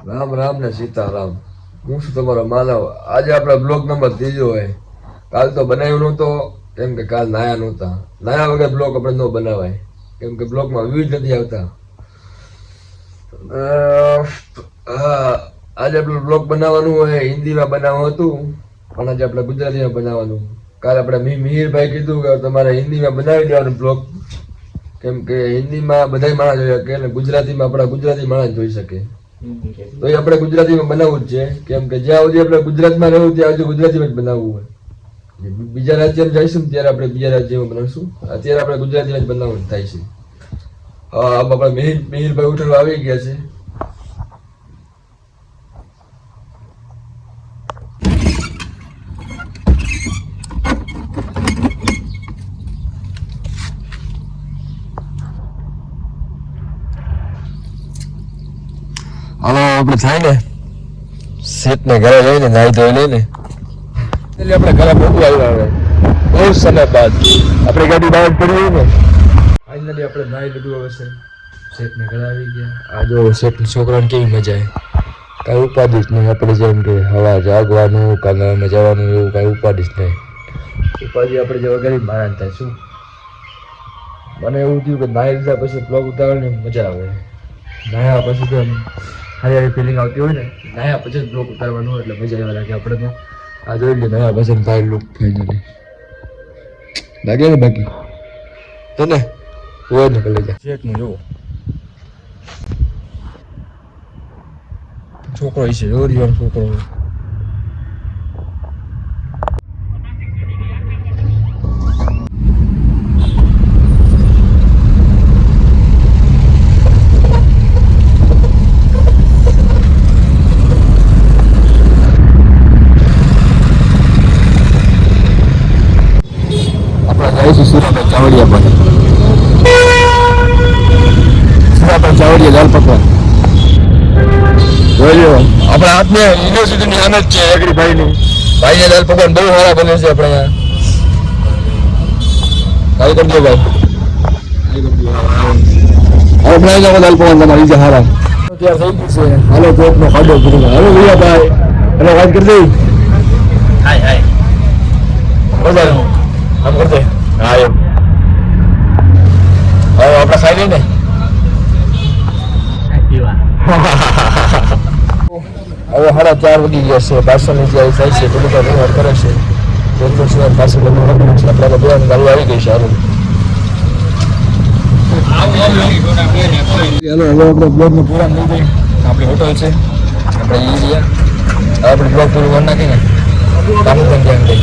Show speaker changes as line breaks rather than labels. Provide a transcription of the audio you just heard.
રામ રામ ને સીતારામ. હું છું તમારો માનવ. આજે આપણા બ્લોગ નંબર 3 હોય. કાલ તો બનાવ્યો નહોતો કેમ કે કાલ નાયા નહોતા. નાયા વગર બ્લોગ આપણે ન બનાવાય કેમ કે બ્લોગમાં વ્યૂઝ નથી આવતા. આજે આપણે બ્લોગ બનાવવાનું હોય હિન્દીમાં બનાવવાનું હતું પણ આજે આપણે ગુજરાતીમાં બનાવવાનું. કાલે આપણે મિહિરભાઈ કીધું કે તમારે હિન્દીમાં બનાવી દેવાનું બ્લોગ કેમ કે હિન્દીમાં બધા માણસ જોઈ શકે અને ગુજરાતીમાં આપણા ગુજરાતી માણસ જોઈ શકે. તો એ આપણે ગુજરાતીમાં બનાવવું જ છે કેમ કે જ્યાં સુધી આપણે ગુજરાતમાં રહેવું ત્યાં સુધી ગુજરાતીમાં જ બનાવવું હોય. બીજા રાજ્યમાં જઈશું ને ત્યારે આપણે બીજા રાજ્યમાં બનાવશું. અત્યારે આપણે ગુજરાતીમાં જ બનાવવું થાય છે. આપણા મિહિરભાઈ ઉઠવા આવી ગયા છે. હવે આપણે થાય ને સેટ ને ઘરે જઈને નાઈ ધોઈ લઈને એટલે આપણે ઘરે મોટું આવ્યા હવે બહુ સમય બાદ આપણી ગાડી બહાર પડી હોય ને ફાઇનલી આપણે નાઈ લીધું હવે છે. સેટ ને ઘરે આવી ગયા. આ જો સેટ છોકરાને કેવી મજા આવે. કાંઈ ઉપાધિ જ નહીં. આપણે જેમ કે હવા જાગવાનું કાંગામાં જવાનું એવું કાંઈ ઉપાધિ જ નહીં. ઉપાધિ આપણે જેવા ગરીબ માણસ થાય શું. મને એવું થયું કે નાઈ લીધા પછી બ્લોગ ઉતારવાની મજા આવે. નાયા પછી તો હારી ફિલિંગ આવતી હોય ને નાયા પછી જ બ્લોગ ઉતારવાનું હોય એટલે મજા આવે લાગે આપણે તો. આ જોઈ લે નાયા પછી ફાઇલ લુક ફાઇનલી લાગે ને બાકી તને હોય ને લઈ જા શેકનું જોવો છોકરો છે જોરિયો છોકરો. સુરાભાઈ ચાવડિયા પર સુરાભાઈ ચાવડિયા દાલ પકવાન જોયો આપણા હાથને યુનિવર્સિટીની આનંદ છે. એકડી ભાઈની ભાઈને દાલ પકવાન બહુ સારા બને છે આપણે અહીંયા. કાઈ કરજો ભાઈ હવે બનાવી નાખો દાલ પકવાન તમારી જે સારા તૈયાર થઈ ગયું છે. હાલો ચોકનો ખાડો પૂરો હાલો ભૈયા ભાઈ એટલે વાત કરી દઈ હાય હાય બરાબર આમ કરતે હા એમ હવે આપણે ખાઈ લઈએ ને હવે 4:30 વાગી ગયા છે. પાછળની જે થાય છે પેલું તો વ્યવહાર કરે છે તો સિવાય પાછળ બધું લગ્ન છે. આપણે તો બેન ગાડી આવી ગઈ છે. સારું ચાલો હવે આપણે બ્લોગનો પૂરા થઈ ગઈ. આપણી હોટલ છે આપણે એ રહ્યા. આપણે બ્લોગ પૂરું કરી નાખીને કામ ધંધે